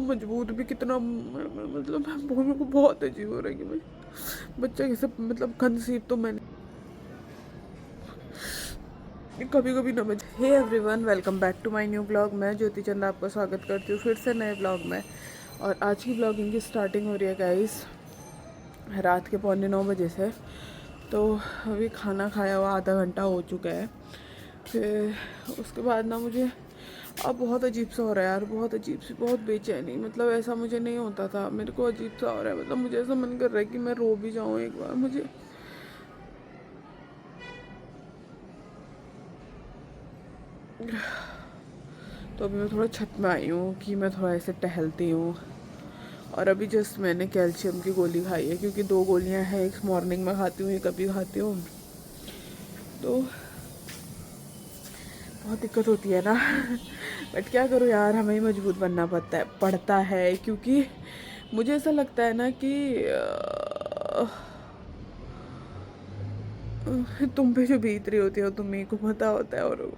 मजबूत भी कितना मतलब मेरे को बहुत अजीब हो रहा है कि मैं बच्चा कैसे मतलब कंसीव तो मैंने कभी कभी ना बच। Hey everyone, welcome back to my new blog. मैं ज्योति चंद आपका स्वागत करती हूँ फिर से नए ब्लॉग में। और आज की ब्लॉगिंग की स्टार्टिंग हो रही है गाइस रात के 8:45 से। तो अभी खाना खाया हुआ आधा घंटा हो चुका है। फिर उसके बाद ना मुझे अब बहुत अजीब सा हो रहा है यार, बहुत अजीब सी, बहुत बेचैनी। मतलब ऐसा मुझे नहीं होता था, मेरे को अजीब सा हो रहा है। मतलब मुझे ऐसा मन कर रहा है कि मैं रो भी जाऊँ एक बार। मुझे तो अभी मैं थोड़ा छत में आई हूँ कि मैं थोड़ा ऐसे टहलती हूँ। और अभी जस्ट मैंने कैल्शियम की गोली खाई है, क्योंकि 2 गोलियाँ हैं, एक मॉर्निंग में खाती हूँ, एक अभी खाती हूँ। तो बहुत दिक्कत होती है ना बट क्या करूँ यार, हमें ही मजबूत बनना पड़ता है क्योंकि मुझे ऐसा लगता है ना कि तुम पे जो बीत रही होती है वो तुम्ही को पता होता है। और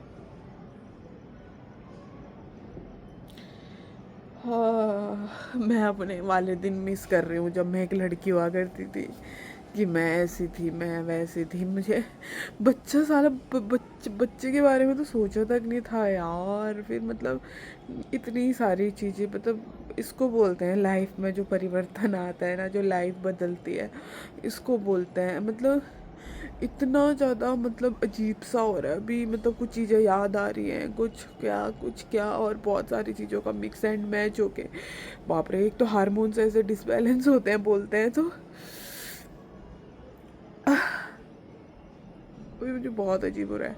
हाँ, मैं अपने वाले दिन मिस कर रही हूँ जब मैं एक लड़की हुआ करती थी कि मैं ऐसी थी, मैं वैसी थी। मुझे बच्चा साला बच्चे के बारे में तो सोचा तक नहीं था यार। फिर मतलब इतनी सारी चीज़ें, मतलब इसको बोलते हैं लाइफ में जो परिवर्तन आता है ना, जो लाइफ बदलती है, इसको बोलते हैं। मतलब इतना ज़्यादा मतलब अजीब सा हो रहा है अभी। मतलब कुछ चीज़ें याद आ रही हैं, कुछ क्या और बहुत सारी चीज़ों का मिक्स एंड मैच होके, बाप रे। एक तो हार्मोन्स ऐसे डिसबैलेंस होते हैं बोलते हैं, तो वही मुझे बहुत अजीब हो रहा है।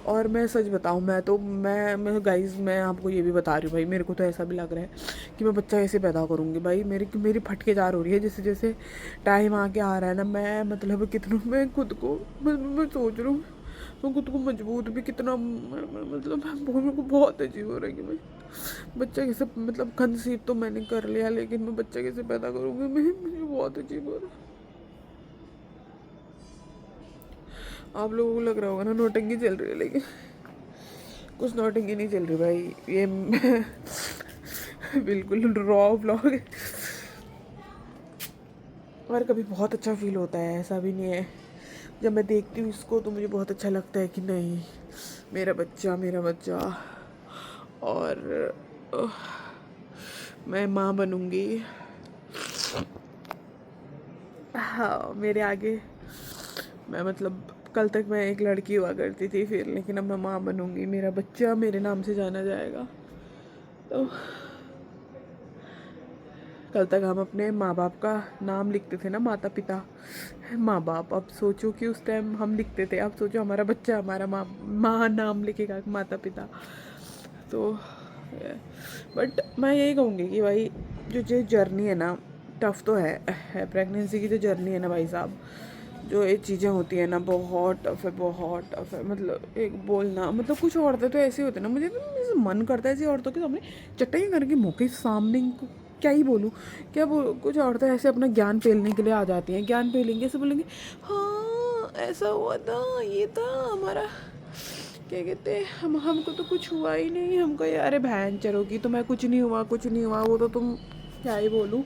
और मैं सच बताऊँ, मैं गाइज मैं आपको ये भी बता रही हूँ भाई, मेरे को तो ऐसा भी लग रहा है कि मैं बच्चा कैसे पैदा करूँगी भाई। मेरी फटके जार हो रही है जैसे जैसे टाइम आके आ रहा है ना। मैं मतलब कितना मैं खुद को मैं सोच रहा हूँ मैं खुद को मजबूत भी कितना मतलब मेरे को बहुत अजीब हो रहा है कि मैं बच्चा कैसे मतलब कंसीव तो मैंने कर लिया, लेकिन मैं बच्चा कैसे पैदा करूँगी। मुझे बहुत अजीब हो रहा है। आप लोगों को लग रहा होगा ना नौटंकी चल रही है, लेकिन कुछ नौटंकी नहीं चल रही भाई, ये बिल्कुल रॉ ब्लॉग है। और कभी बहुत अच्छा फील होता है, ऐसा भी नहीं है। जब मैं देखती हूँ इसको तो मुझे बहुत अच्छा लगता है कि नहीं, मेरा बच्चा। और मैं माँ बनूँगी। हाँ, मेरे आगे मैं मतलब कल तक मैं एक लड़की हुआ करती थी फिर, लेकिन अब मैं माँ बनूँगी, मेरा बच्चा मेरे नाम से जाना जाएगा। तो कल तक हम अपने माँ बाप का नाम लिखते थे ना, माता पिता माँ बाप। अब सोचो कि उस टाइम हम लिखते थे, अब सोचो हमारा बच्चा हमारा माँ नाम लिखेगा, माता पिता। तो बट मैं यही कहूँगी कि भाई जो जर्नी है ना, टफ तो है प्रेगनेंसी की जो जर्नी है ना भाई साहब, जो ये चीज़ें होती है ना, बहुत टफ है, बहुत टफ है। मतलब एक बोलना, मतलब कुछ औरतें तो ऐसी होती है ना, मुझे मन करता है ऐसी औरतों के सामने चटाई करके मुँह के सामने इनको क्या ही बोलूँ। कुछ औरतें ऐसे अपना ज्ञान पेलने के लिए आ जाती हैं, ज्ञान पेलेंगे, ऐसे बोलेंगे हाँ ऐसा हुआ था, ये था हमारा, क्या कहते हैं, हमको तो कुछ हुआ ही नहीं, हमको अरे बहन चरोगी, तुम्हें कुछ नहीं हुआ, वो तो तुम क्या ही बोलूँ,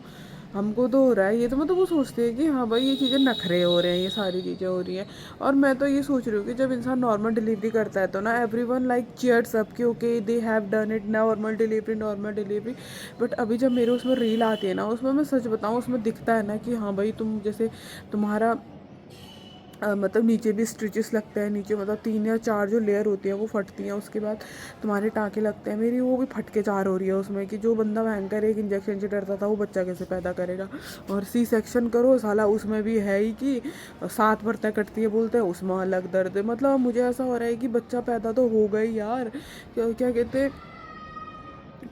हमको तो हो रहा है ये। तो मतलब वो सोचते हैं कि हाँ भाई ये चीज़ें नखरे हो रहे हैं, ये सारी चीज़ें हो रही हैं। और मैं तो ये सोच रही हूँ कि जब इंसान नॉर्मल डिलीवरी करता है तो ना एवरीवन लाइक चीयर्स अप कि okay they have done it, normal delivery. But अभी जब मेरे उसमें रील आती है ना, उसमें मैं सच बताऊँ, उसमें दिखता है ना कि हाँ भाई तुम जैसे तुम्हारा मतलब नीचे भी स्टिचेस लगते हैं, नीचे मतलब 3 या 4 जो लेयर होती है वो फटती हैं, उसके बाद तुम्हारे टाँके लगते हैं। मेरी वो भी फटके 4 हो रही है उसमें कि जो बंदा भयंकर एक इंजेक्शन से डरता था वो बच्चा कैसे पैदा करेगा। और सी सेक्शन करो साला, उसमें भी है ही कि 7 परतें कटती है बोलते हैं, उसमें अलग दर्द है। मतलब मुझे ऐसा हो रहा है कि बच्चा पैदा तो हो गई यार, क्या कहते हैं,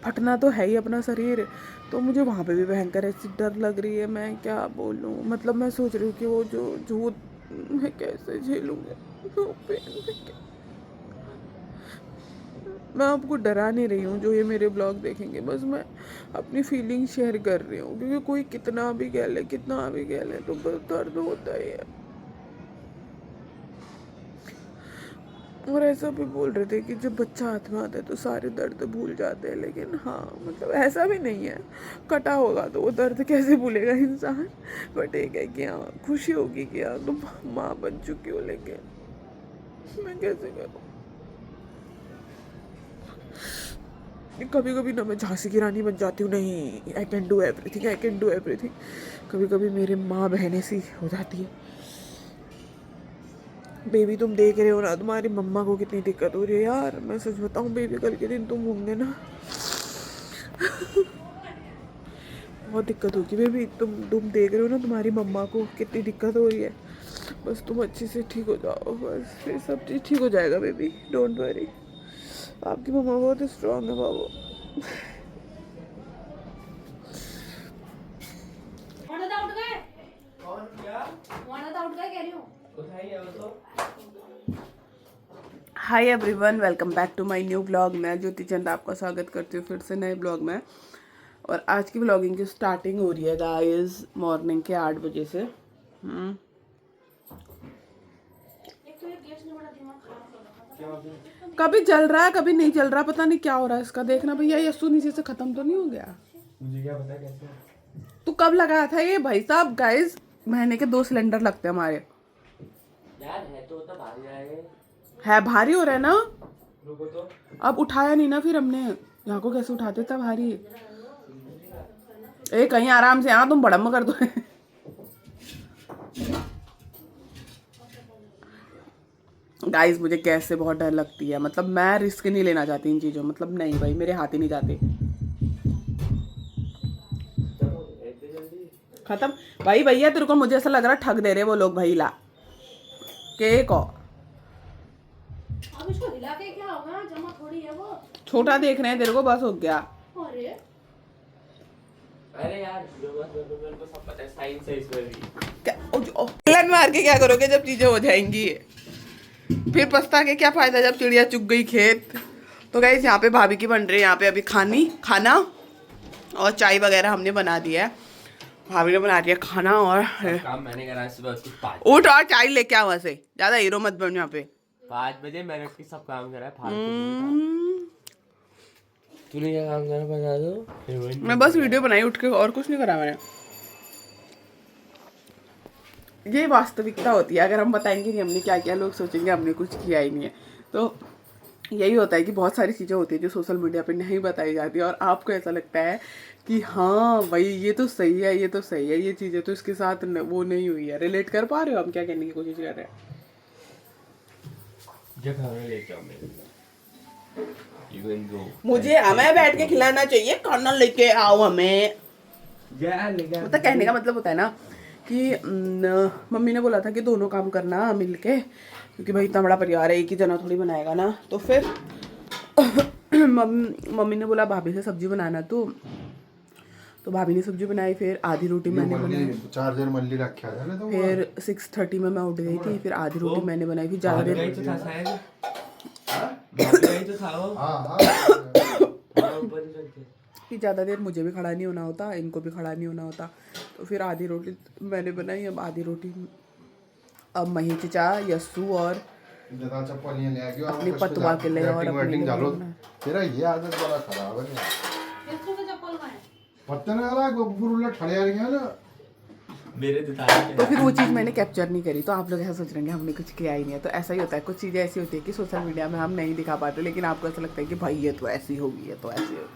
फटना तो है ही अपना शरीर। तो मुझे वहाँ पे भी भयंकर ऐसी डर लग रही है, मैं क्या बोलूँ। मतलब मैं सोच रही हूँ कि वो जो मैं कैसे झेलूँगी वो पेन मैं आपको डरा नहीं रही हूँ जो ये मेरे ब्लॉग देखेंगे, बस मैं अपनी फीलिंग शेयर कर रही हूँ, क्योंकि कोई कितना भी कह ले तो बस दर्द होता ही है। और ऐसा भी बोल रहे थे कि जब बच्चा हाथ में आता है तो सारे दर्द भूल जाते हैं, लेकिन हाँ मतलब ऐसा भी नहीं है, कटा होगा तो वो दर्द कैसे भूलेगा इंसान। बट एक है कि हाँ खुशी होगी कि हाँ तुम माँ बन चुकी हो, लेकिन मैं कैसे करूँ। कभी कभी ना मैं झांसी की रानी बन जाती हूँ, नहीं I can do everything, I can do everything. कभी कभी मेरे माँ बहनें सी हो जाती है। बेबी तुम देख रहे हो ना तुम्हारी मम्मा को कितनी दिक्कत हो रही है यार, मैं सच बताऊँ बेबी कल के दिन तुम होंगे ना बहुत दिक्कत होगी बेबी। तुम देख रहे हो ना तुम्हारी मम्मा को कितनी दिक्कत हो रही है, बस तुम अच्छे से ठीक हो जाओ, बस फिर सब चीज़ ठीक हो जाएगा बेबी, डोंट वरी। आपकी मम्मा बहुत स्ट्रांग है बाबू। Hi everyone, welcome back to my new blog. मैं ज्योति चंद आपका स्वागत करती हूँ फिर से नए ब्लॉग में। और आज की ब्लॉगिंग की स्टार्टिंग हो रही है गाइस मॉर्निंग के 8 बजे से। कभी चल रहा है कभी नहीं चल रहा, पता नहीं क्या हो रहा है इसका। देखना भैया यस्सु नीचे से खत्म तो नहीं हो गया। मुझे क्या पता कैसे। तू कब लगाया था ये भाई साहब? गाइस महीने के 2 सिलेंडर लगते हैं हमारे यार। है तो भारी है, भारी हो रहा है ना। रुको तो। अब उठाया नहीं ना, फिर हमने यहाँ को कैसे उठाते था भारी। ए कहीं आराम से, हाँ तुम बड़म कर दो गाइस मुझे गैस से बहुत डर लगती है, मतलब मैं रिस्क नहीं लेना चाहती इन चीज़ों, मतलब नहीं भाई मेरे हाथ ही नहीं जाते। खत्म भाई। भैया तेरे को मुझे ऐसा लग रहा है ठग दे रहे वो लोग भाई। ला केक और अब इसको हिला के क्या होगा, जमा थोड़ी है वो। छोटा देख रहे हैं तेरे को, बस हो गया। अरे यार मेरे को सब पता है, साइंस है इसमें भी। क्या मार के क्या करोगे जब चीजें हो जाएंगी? फिर पछता के क्या फायदा जब चिड़िया चुग गई खेत। तो गाइस यहाँ पे भाभी की बन रही है, यहाँ पे अभी खाना और चाय वगैरह हमने बना दिया है। भाभी ने बना दिया खाना और काम मैंने करा सुबह उसकी 5 उठ और चाय लेके आ वहाँ से, ज्यादा हीरो मत बन यहाँ पे। 5 बजे मैंने उसकी सब काम करा है। तूने क्या काम करा बता दो। मैं बस वीडियो बनाई उठ के, और कुछ नहीं करा मैंने। ये वास्तविकता होती है, अगर हम बताएंगे नहीं हमने क्या किया, लोग सोचेंगे हमने कुछ किया ही नहीं है। तो यही होता है कि बहुत सारी चीज़ें होती है जो सोशल मीडिया पे नहीं बताई जाती, और आपको ऐसा लगता है कि हाँ भाई ये तो सही है, ये तो सही है, ये चीज़ें तो इसके साथ वो नहीं हुई है। रिलेट कर पा रहे हो हम क्या कहने की कोशिश कर रहे हैं? मुझे हमें बैठ के खिलाना चाहिए, खाना लेके आओ हमें। मतलब कहने का मतलब होता है ना कि मम्मी ने बोला था कि दोनों काम करना मिलके, क्योंकि भाई इतना बड़ा परिवार है, एक ही जना थोड़ी बनाएगा ना। तो फिर मम्मी ने बोला भाभी से सब्जी बनाना, तो भाभी ने सब्जी बनाई, फिर आधी रोटी मैंने बनाई। चार्जर मल्ली रखा है ना, तो फिर 6:30 में मैं उठ गई थी, फिर आधी रोटी मैंने बनाई। फिर ज़्यादा देर फिर ज़्यादा देर मुझे भी खड़ा नहीं होना होता, इनको भी खड़ा नहीं होना होता। तो फिर आधी रोटी मैंने बनाई। अब आधी रोटी अब मही चचा, यस्सु और अपनी पतवा के लिए और अपनी तेरा ये आदत बड़ा खराब है। पता नहीं आ रहा ठड़े आ रही है ना मेरे तो फिर वो चीज़ मैंने कैप्चर नहीं करी। तो आप लोग ऐसा सोच रहे हैं हमने कुछ किया ही नहीं है। तो ऐसा ही होता है, कुछ चीज़ें ऐसी होती है कि सोशल मीडिया में हम नहीं दिखा पाते, लेकिन आपको ऐसा लगता है कि भाई ये तो ऐसी होगी, ये तो ऐसी होगी।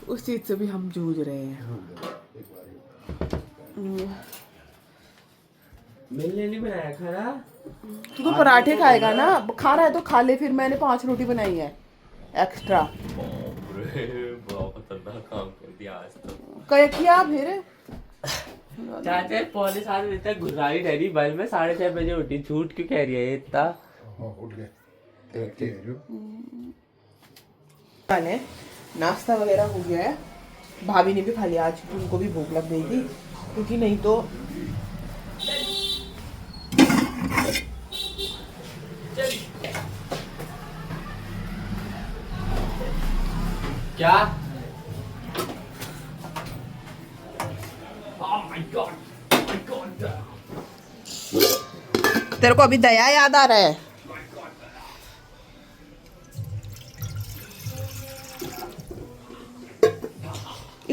उस चीज़ से भी हम जूझ रहे हैं। मिलने नहीं बनाया खाना। तू तो पराठे खाएगा ना, खा रहा है तो खा ले। फिर मैंने 5 रोटी बनाई है एक्स्ट्रा। काम कर दिया आज तो। क्या किया फिर? चाचा 6:45 बजे तक गुजारी रही बल में, 6:30 बजे उठी। झूठ क्यों कह रही है इतना? उठ गए खाने नाश्ता वगैरह हो गया है। भाभी ने भी खा लिया, आज उनको भी भूख लग गई थी, क्योंकि नहीं तो क्या? Oh my God. My God. तेरे को अभी दया याद आ रहा है?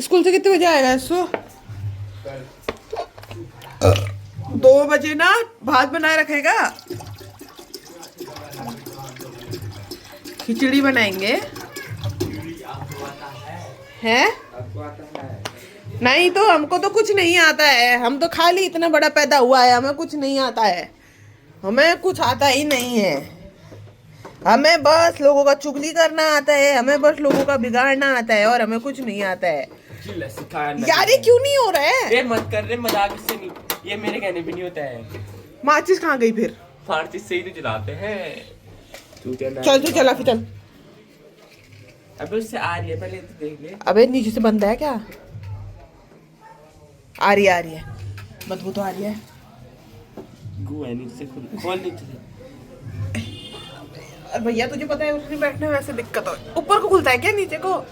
स्कूल से कितने बजे आएगा इसको? 2 बजे ना भात बनाए रखेगा, खिचड़ी बनाएंगे हैं? नहीं तो हमको तो कुछ नहीं आता है, हम तो खाली इतना बड़ा पैदा हुआ है, हमें कुछ नहीं आता है, हमें कुछ आता ही नहीं है। हमें बस लोगों का चुगली करना आता है, हमें बस लोगों का बिगाड़ना आता है, और हमें कुछ नहीं आता है। यार ये क्यों नहीं हो रहा है? ये मत कर रहे, मजाक इससे नहीं, ये मेरे कहने पे नहीं होता है। माचिस कहाँ गई फिर? माचिस से ही तो जलाते हैं। चल तू चला फिर चल। अबे उससे आ रही है, पहले तो देख ले। अबे नीचे से बंद है क्या? आ रही है बदबू तो आ रही है। गु है नीचे से, खोल नीचे से। और भैया तुझे पता है उसमें बैठने में वैसे दिक्कत हो, ऊपर को खुलता है क्या नीचे को?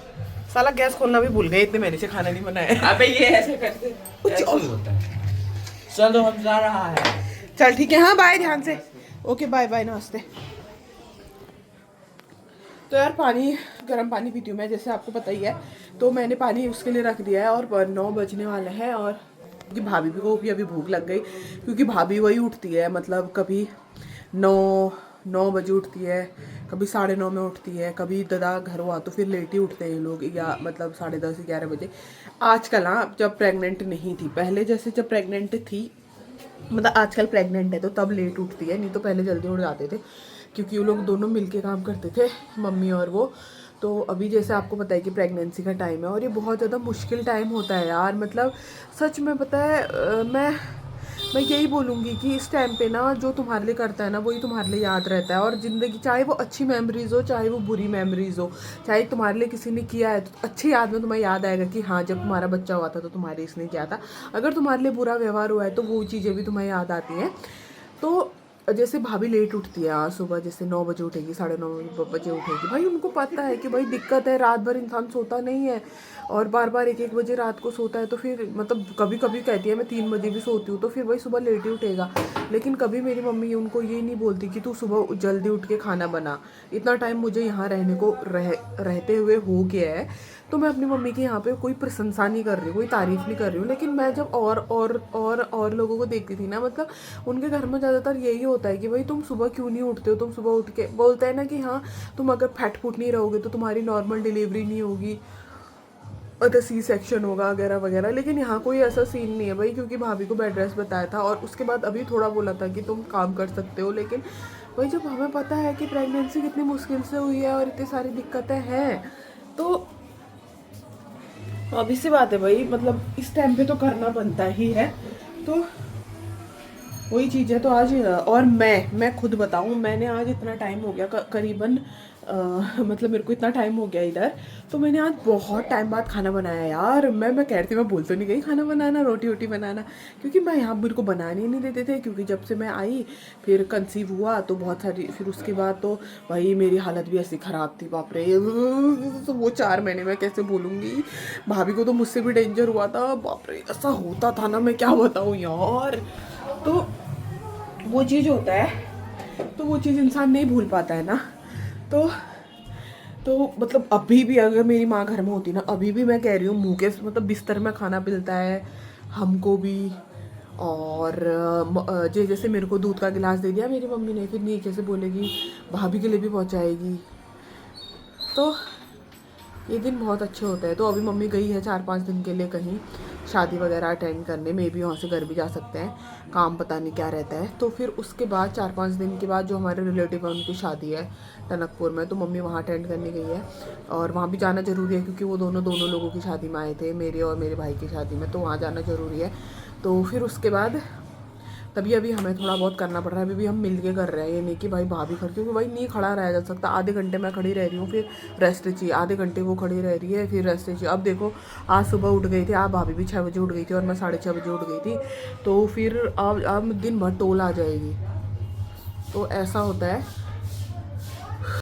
साला गैस खोलना भी भूल गए, इतने मैंने से खाना नहीं बनाया। अबे ये ऐसे करते ऐसे ही होता है। चलो हम जा रहा है। चल ठीक है, हाँ बाय, ध्यान से। ओके बाय बाय, नमस्ते। तो यार गर्म पानी पीती हूँ मैं, जैसे आपको पता ही है। तो मैंने पानी उसके लिए रख दिया है, और 9 बजने वाले हैं, और कि भाभी को भी अभी भूख लग गई, क्योंकि भाभी वही उठती है, मतलब कभी 9 बजे उठती है, कभी 9:30 में उठती है, कभी दादा घर हुआ तो फिर लेट ही उठते हैं ये लोग, या मतलब 10:30 11 बजे। आजकल हाँ, जब प्रेग्नेंट नहीं थी, पहले जैसे जब प्रेग्नेंट थी, मतलब आजकल प्रेग्नेंट है तो तब लेट उठती है, नहीं तो पहले जल्दी उठ जाते थे, क्योंकि वो लोग दोनों मिलके काम करते थे, मम्मी और वो। तो अभी जैसे आपको पता है कि प्रेगनेंसी का टाइम है, और ये बहुत ज़्यादा मुश्किल टाइम होता है यार, मतलब सच में पता है, मैं यही बोलूँगी कि इस टाइम पे ना जो तुम्हारे लिए करता है ना, वही तुम्हारे लिए याद रहता है। और ज़िंदगी चाहे वो अच्छी मेमोरीज़ हो, चाहे वो बुरी मेमोरीज़ हो, चाहे तुम्हारे लिए किसी ने किया है तो अच्छी याद में तुम्हें याद आएगा कि हाँ जब तुम्हारा बच्चा हुआ था तो तुम्हारे इसने किया था। अगर तुम्हारे लिए बुरा व्यवहार हुआ है तो वो चीज़ें भी तुम्हें याद आती हैं। तो जैसे भाभी लेट उठती है, आज सुबह जैसे 9 बजे उठेगी, 9:30 बजे उठेगी, भाई उनको पता है कि भाई दिक्कत है, रात भर इंसान सोता नहीं है, और बार 1 बजे रात को सोता है, तो फिर मतलब कभी कभी कहती है मैं 3 बजे भी सोती हूँ, तो फिर भाई सुबह लेट ही उठेगा। लेकिन कभी मेरी मम्मी उनको ये नहीं बोलती कि तू सुबह जल्दी उठ के खाना बना। इतना टाइम मुझे यहाँ रहने को रहते हुए हो गया है, तो मैं अपनी मम्मी की यहाँ पे कोई प्रशंसा नहीं कर रही हूँ, कोई तारीफ़ नहीं कर रही हूँ। लेकिन मैं जब और लोगों को देखती थी ना, मतलब उनके घर में ज़्यादातर यही होता है कि भाई तुम सुबह क्यों नहीं उठते हो, तुम सुबह उठ के बोलते हैं ना कि हाँ तुम अगर फैट फूट नहीं रहोगे तो तुम्हारी नॉर्मल डिलीवरी नहीं होगी, अगर C-सेक्शन होगा वगैरह वगैरह। लेकिन यहाँ कोई ऐसा सीन नहीं है भाई, क्योंकि भाभी को बेड रेस्ट बताया था, और उसके बाद अभी थोड़ा बोला था कि तुम काम कर सकते हो। लेकिन भाई जब हमें पता है कि प्रेगनेंसी कितनी मुश्किल से हुई है और इतनी सारी दिक्कतें हैं, तो obvious सी बात है भाई, मतलब इस टाइम पे तो करना बनता ही है। तो वही चीज़ है। तो आज और मैं खुद बताऊँ, मैंने आज इतना टाइम हो गया करीबन मतलब मेरे को इतना टाइम हो गया इधर, तो मैंने आज बहुत टाइम बाद खाना बनाया यार। मैं कह रही थी, मैं बोल तो नहीं गई खाना बनाना, रोटी वोटी बनाना, क्योंकि मैं यहाँ मेरे को बनाने ही नहीं देते थे, क्योंकि जब से मैं आई फिर कंसीव हुआ तो बहुत सारी, फिर उसके बाद तो भाई मेरी हालत भी ऐसी ख़राब थी, बाप रे। तो वो 4 महीने में कैसे बोलूँगी, भाभी को तो मुझसे भी डेंजर हुआ था, बाप रे ऐसा होता था ना, मैं क्या बताऊँ यार। तो वो चीज़ होता है, तो वो चीज़ इंसान नहीं भूल पाता है ना। तो मतलब अभी भी अगर मेरी माँ घर में होती ना, अभी भी मैं कह रही हूँ मुँह के मतलब बिस्तर में खाना मिलता है हमको भी। और जैसे मेरे को दूध का गिलास दे दिया मेरी मम्मी ने, फिर नीचे से बोलेगी भाभी के लिए भी पहुँचाएगी। तो ये दिन बहुत अच्छे होते हैं। तो अभी मम्मी गई है 4-5 दिन के लिए कहीं शादी वगैरह अटेंड करने, मे भी वहाँ से घर भी जा सकते हैं, काम पता नहीं क्या रहता है। तो फिर उसके बाद 4-5 दिन के बाद जो हमारे रिलेटिव है उनकी शादी है टनकपुर में, तो मम्मी वहाँ अटेंड करने गई है, और वहाँ भी जाना ज़रूरी है क्योंकि वो दोनों लोगों की शादी में आए थे, मेरे और मेरे भाई की शादी में, तो वहाँ जाना ज़रूरी है। तो फिर उसके बाद तभी अभी हमें थोड़ा बहुत करना पड़ रहा है, अभी भी हम मिल के कर रहे हैं, ये नहीं कि भाई भाभी खड़ी, क्योंकि भाई नहीं खड़ा रहा जा सकता। आधे घंटे मैं खड़ी रह रही हूँ, फिर रेस्ट चाहिए, आधे घंटे वो खड़ी रह रही है, फिर रेस्ट चाहिए। अब देखो आज सुबह उठ गई थी, आप भाभी भी 6 बजे उठ गई थी और मैं 6:30 बजे उठ गई थी, तो फिर अब दिन भर टोल आ जाएगी। तो ऐसा होता है।